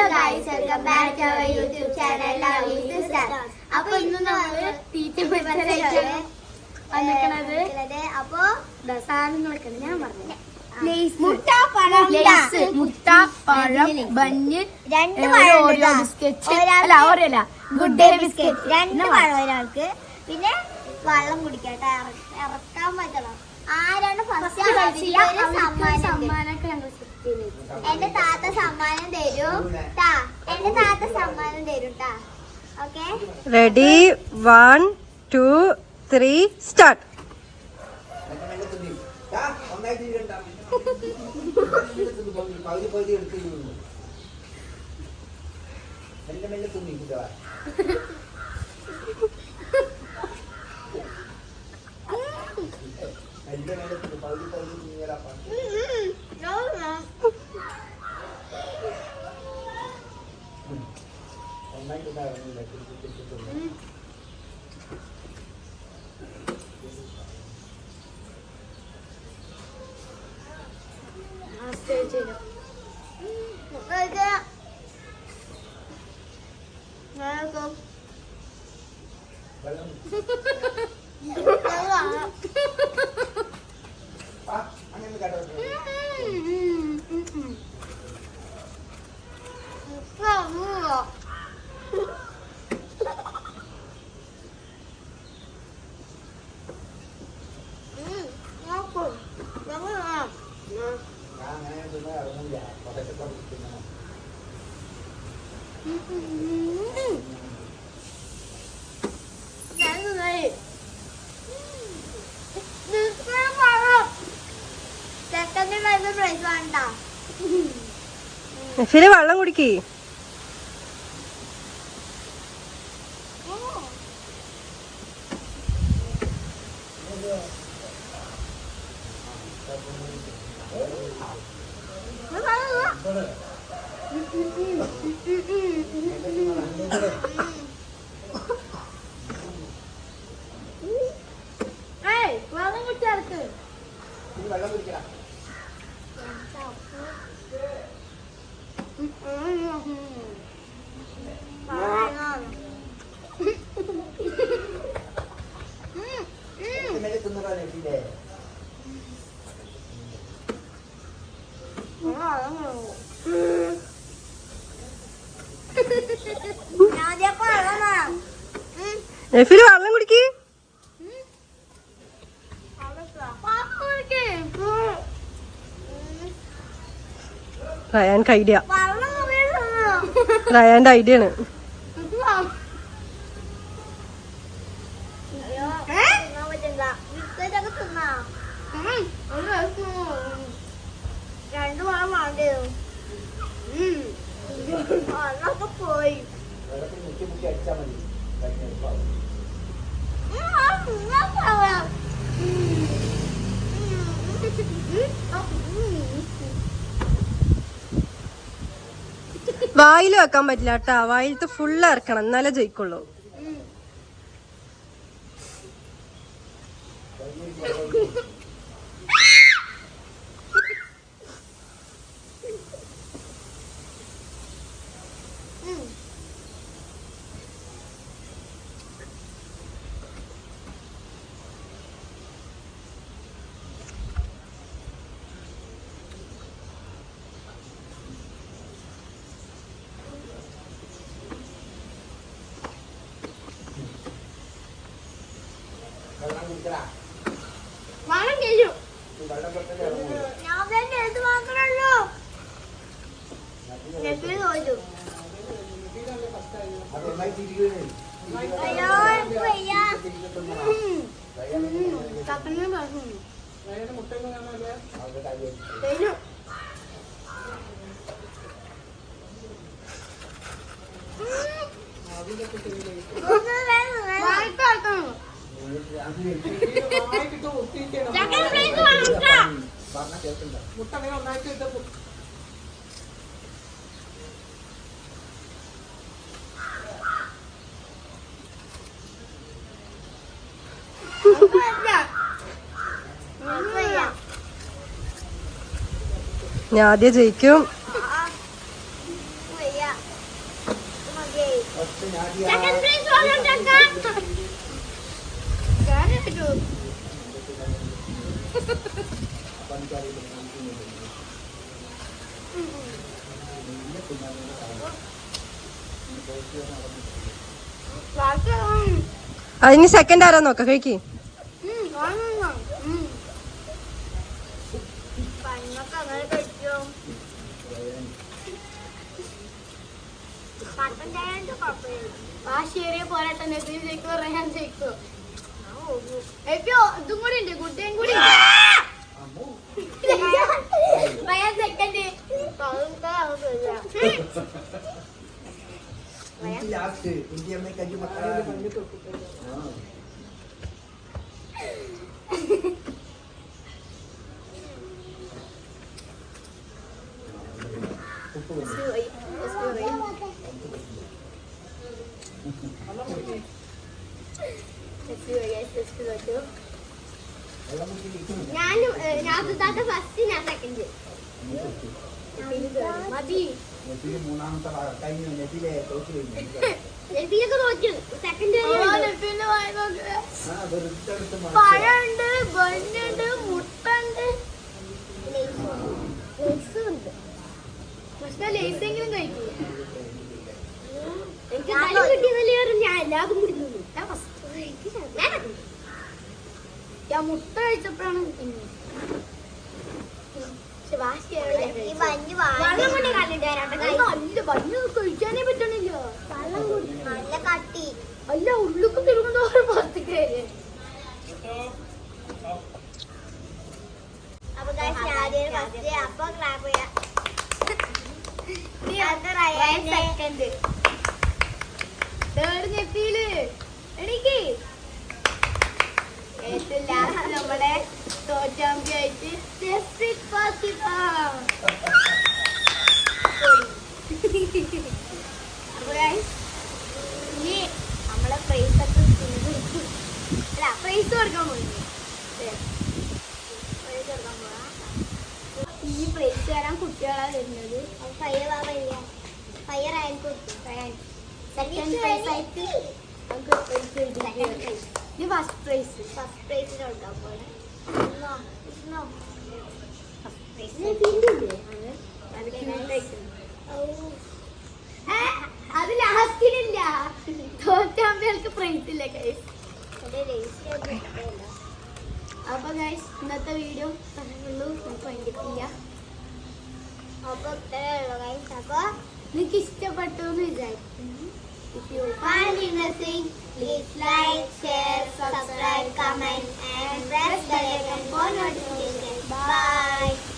guys, welcome back to our YouTube channel Love is the Star. അപ്പോൾ ഇന്ന് നമ്മൾ തീറ്റ പരിപാടിയാണ് വന്നിരിക്കുന്നത്. അപ്പോൾ സാധനങ്ങളൊക്കെ ഞാൻ പറഞ്ഞു. മുട്ട, പഴം, ബന്ന്, ഓറിയോ ബിസ്ക്കറ്റ്, അല്ല ഓറിയോ അല്ല ഗുഡ് ഡേ ബിസ്ക്കറ്റ്, 2 പഴം ഒരാൾക്ക്. പിന്നെ വെള്ളം കുടിക്കട്ടെ, ഇറക്കാൻ പറ്റണം. ആരാണ് ഫസ്റ്റ് സമ്മാനമൊക്കെ ഞങ്ങൾ എന്റെ താത്ത സമ്മാനം തരും ട്ടാ. എന്റെ താത്ത സമ്മാനം തരും ട്ടാ. Okay, ready 1 2 3 start. നഫീല് വെള്ളം കുടിക്കേ. നഫീല് വെള്ളം കുടിക്കേ. റയാൻക്ക് ഐഡിയ, റയാന്റെ ഐഡിയ ആണ്. പോയി വായിൽ വെക്കാൻ പറ്റില്ല കേട്ടാ, വായിലത്തെ ഫുള്ള് ഇറക്കണം എന്നാലേ ജയിക്കുള്ളൂ. ഞാൻ ആദ്യം ജയിക്കും. സെക്കൻഡ് പ്രൈസ് വാങ്ങാൻ അതിന് സെക്കൻഡ് ആരാ നോക്ക കഴിക്ക്. ശരിയെ പോരാട്ടെ നസീം ജയിക്കോ റയാൻ ജയിക്കോ ഏറ്റോ ഇതും കൂടി ഉണ്ട് കുട്ടിയും കൂടി റയാൻ സെക്കൻഡ് ഞാൻ ഫസ്റ്റ് ഞാൻ സെക്കൻഡ് മതി നെഫിലൊക്കെ നോക്കി സെക്കൻഡ് പഴമുണ്ട് ബന്നുണ്ട് മുട്ടുണ്ട് ലേസുണ്ട് പക്ഷെ ലേസെങ്കിലും കഴിക്കും എനിക്ക് തല കിട്ടിയതല്ലേ ഞാൻ എല്ലാതും കുടിക്കുന്നു ഞാൻ മുട്ട കഴിച്ചപ്പോഴാണ് കഴിക്കാനേ പറ്റണില്ല നല്ല കട്ടി അല്ല ഉള്ളിക്ക് തിരുവനന്തപുരം പുറത്തേക്ക് അപ്പൊ സെക്കൻഡ് തേർഡ് നെഫിയില് എനിക്ക് ഏറ്റവും ലാസ്റ്റ് നമ്മുടെ തോറ്റാമ്പിയായിട്ട് ഇനി നമ്മളെ പ്രൈസ് ഒക്കെ അല്ല പ്രൈസ് കൊടുക്കാൻ പോയി പ്രൈസ് കൊടുക്കാൻ പോവാ ഈ പ്രൈസ് തരാൻ കുട്ടികളാണ് വരുന്നത് ഫയർ ആയാലും കൊടുത്തു സെക്കൻഡ് പ്രൈസ് ആയിട്ട് ഇത് ഫസ്റ്റ് പ്രൈസിന് കൊടുക്കാൻ പോലെ അത് ലാസ്റ്റിലില്ല തോറ്റാമ്പേൾക്ക് പ്രൈസ് ഇല്ല ഗൈസ് അപ്പൊ ഗൈസ് ഇന്നത്തെ വീഡിയോ പറയുള്ളൂ നമുക്ക് ഭയങ്കര ചെയ്യാം അപ്പൊ അപ്പൊ നിങ്ങൾക്ക് ഇഷ്ടപ്പെട്ടു എന്ന് വിചാരിക്കുന്നു. If you find interesting, please like, share, subscribe, comment and press the bell icon for notifications. Bye.